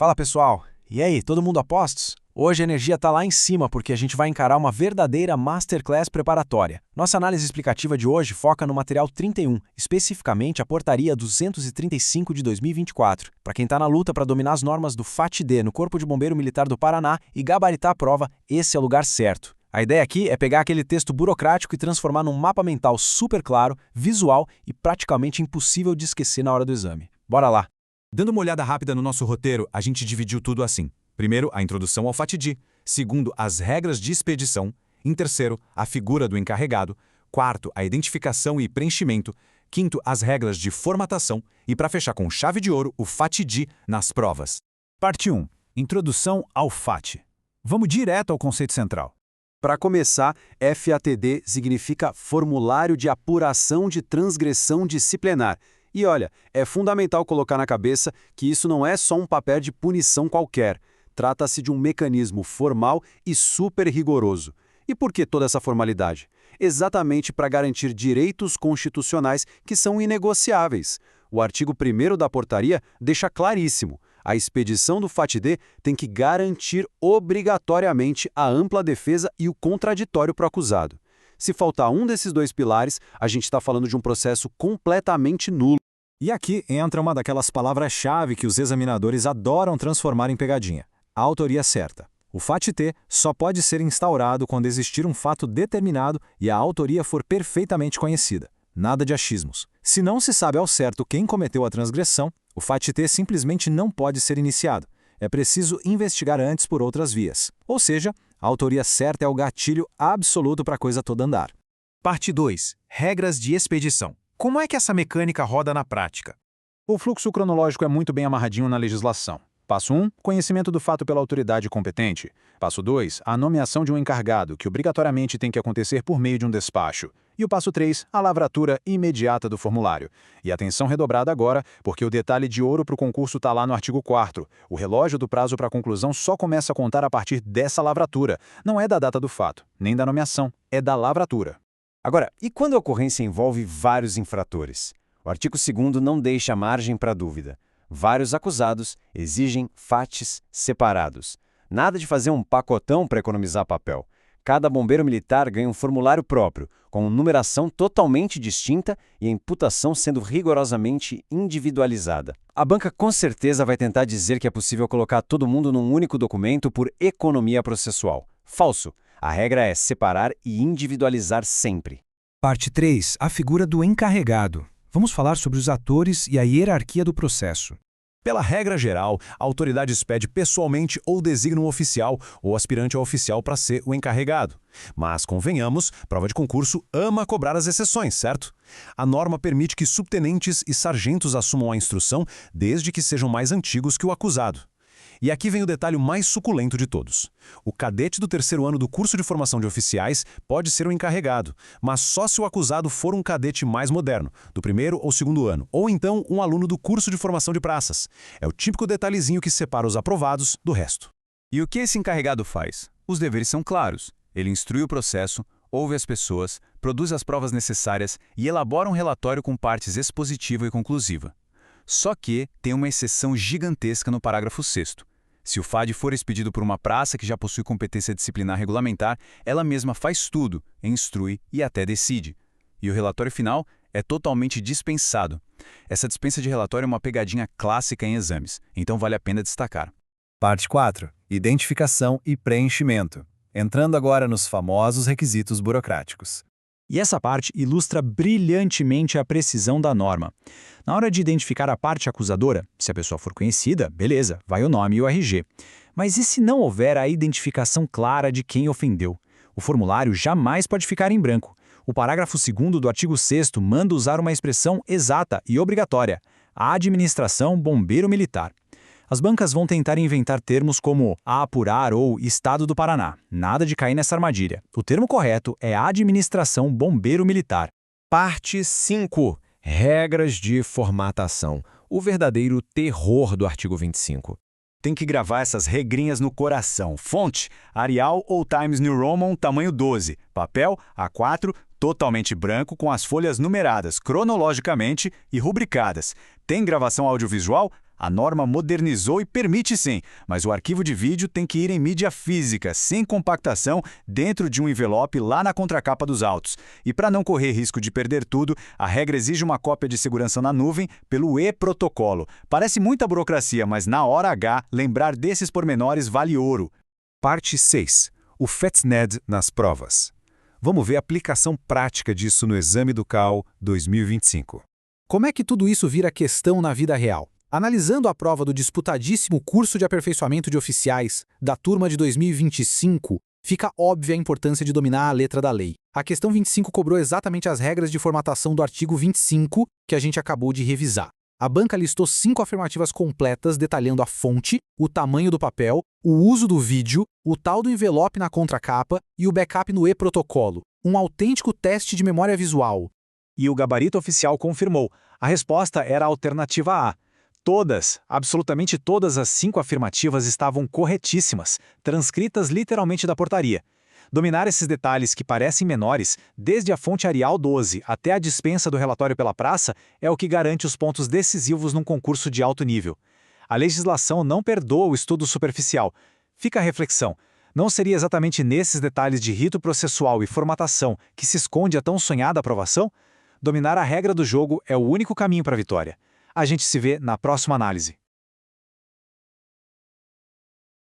Fala pessoal, e aí, todo mundo a postos? Hoje a energia tá lá em cima porque a gente vai encarar uma verdadeira masterclass preparatória. Nossa análise explicativa de hoje foca no material 31, especificamente a portaria 235 de 2024. Para quem tá na luta para dominar as normas do FAT-D no Corpo de Bombeiro Militar do Paraná e gabaritar a prova, esse é o lugar certo. A ideia aqui é pegar aquele texto burocrático e transformar num mapa mental super claro, visual e praticamente impossível de esquecer na hora do exame. Bora lá! Dando uma olhada rápida no nosso roteiro, a gente dividiu tudo assim. Primeiro, a introdução ao FAT-D. Segundo, as regras de expedição. Em terceiro, a figura do encarregado. Quarto, a identificação e preenchimento. Quinto, as regras de formatação. E para fechar com chave de ouro, o FAT-D nas provas. Parte 1. Introdução ao FAT. Vamos direto ao conceito central. Para começar, FATD significa Formulário de Apuração de Transgressão Disciplinar. E olha, é fundamental colocar na cabeça que isso não é só um papel de punição qualquer. Trata-se de um mecanismo formal e super rigoroso. E por que toda essa formalidade? Exatamente para garantir direitos constitucionais que são inegociáveis. O artigo 1º da portaria deixa claríssimo: a expedição do FAT-D tem que garantir obrigatoriamente a ampla defesa e o contraditório para o acusado. Se faltar um desses dois pilares, a gente está falando de um processo completamente nulo. E aqui entra uma daquelas palavras-chave que os examinadores adoram transformar em pegadinha: a autoria certa. O FAT-T só pode ser instaurado quando existir um fato determinado e a autoria for perfeitamente conhecida. Nada de achismos. Se não se sabe ao certo quem cometeu a transgressão, o FAT-T simplesmente não pode ser iniciado. É preciso investigar antes por outras vias. Ou seja, a autoria certa é o gatilho absoluto para a coisa toda andar. Parte 2. Regras de expedição. Como é que essa mecânica roda na prática? O fluxo cronológico é muito bem amarradinho na legislação. Passo 1, conhecimento do fato pela autoridade competente. Passo 2, a nomeação de um encarregado, que obrigatoriamente tem que acontecer por meio de um despacho. E o passo 3, a lavratura imediata do formulário. E atenção redobrada agora, porque o detalhe de ouro para o concurso está lá no artigo 4º. O relógio do prazo para a conclusão só começa a contar a partir dessa lavratura. Não é da data do fato, nem da nomeação, é da lavratura. Agora, e quando a ocorrência envolve vários infratores? O artigo 2º não deixa margem para dúvida. Vários acusados exigem FATs separados. Nada de fazer um pacotão para economizar papel. Cada bombeiro militar ganha um formulário próprio, com numeração totalmente distinta e a imputação sendo rigorosamente individualizada. A banca com certeza vai tentar dizer que é possível colocar todo mundo num único documento por economia processual. Falso. A regra é separar e individualizar sempre. Parte 3. A figura do encarregado. Vamos falar sobre os atores e a hierarquia do processo. Pela regra geral, a autoridade expede pessoalmente ou designa um oficial ou aspirante a oficial para ser o encarregado. Mas, convenhamos, prova de concurso ama cobrar as exceções, certo? A norma permite que subtenentes e sargentos assumam a instrução desde que sejam mais antigos que o acusado. E aqui vem o detalhe mais suculento de todos. O cadete do 3º ano do curso de formação de oficiais pode ser o encarregado, mas só se o acusado for um cadete mais moderno, do 1º ou 2º ano, ou então um aluno do curso de formação de praças. É o típico detalhezinho que separa os aprovados do resto. E o que esse encarregado faz? Os deveres são claros. Ele instrui o processo, ouve as pessoas, produz as provas necessárias e elabora um relatório com partes expositiva e conclusiva. Só que tem uma exceção gigantesca no parágrafo 6º. Se o FAD for expedido por uma praça que já possui competência disciplinar regulamentar, ela mesma faz tudo, instrui e até decide. E o relatório final é totalmente dispensado. Essa dispensa de relatório é uma pegadinha clássica em exames, então vale a pena destacar. Parte 4. Identificação e preenchimento. Entrando agora nos famosos requisitos burocráticos. E essa parte ilustra brilhantemente a precisão da norma. Na hora de identificar a parte acusadora, se a pessoa for conhecida, beleza, vai o nome e o RG. Mas e se não houver a identificação clara de quem ofendeu? O formulário jamais pode ficar em branco. O parágrafo 2º do artigo 6º manda usar uma expressão exata e obrigatória: a administração bombeiro militar. As bancas vão tentar inventar termos como a apurar ou Estado do Paraná. Nada de cair nessa armadilha. O termo correto é administração bombeiro militar. Parte 5. Regras de formatação. O verdadeiro terror do artigo 25. Tem que gravar essas regrinhas no coração. Fonte: Arial ou Times New Roman, tamanho 12. Papel: A4, totalmente branco, com as folhas numeradas cronologicamente e rubricadas. Tem gravação audiovisual? A norma modernizou e permite sim, mas o arquivo de vídeo tem que ir em mídia física, sem compactação, dentro de um envelope lá na contracapa dos autos. E para não correr risco de perder tudo, a regra exige uma cópia de segurança na nuvem pelo e-protocolo. Parece muita burocracia, mas na hora H, lembrar desses pormenores vale ouro. Parte 6. O FETSNED nas provas. Vamos ver a aplicação prática disso no Exame do CAL 2025. Como é que tudo isso vira questão na vida real? Analisando a prova do disputadíssimo Curso de Aperfeiçoamento de Oficiais da turma de 2025, fica óbvia a importância de dominar a letra da lei. A questão 25 cobrou exatamente as regras de formatação do artigo 25, que a gente acabou de revisar. A banca listou 5 afirmativas completas detalhando a fonte, o tamanho do papel, o uso do vídeo, o tal do envelope na contracapa e o backup no e-protocolo. Um autêntico teste de memória visual. E o gabarito oficial confirmou. A resposta era a alternativa A. Todas, absolutamente todas as 5 afirmativas estavam corretíssimas, transcritas literalmente da portaria. Dominar esses detalhes que parecem menores, desde a fonte Arial 12 até a dispensa do relatório pela praça, é o que garante os pontos decisivos num concurso de alto nível. A legislação não perdoa o estudo superficial. Fica a reflexão. Não seria exatamente nesses detalhes de rito processual e formatação que se esconde a tão sonhada aprovação? Dominar a regra do jogo é o único caminho para a vitória. A gente se vê na próxima análise.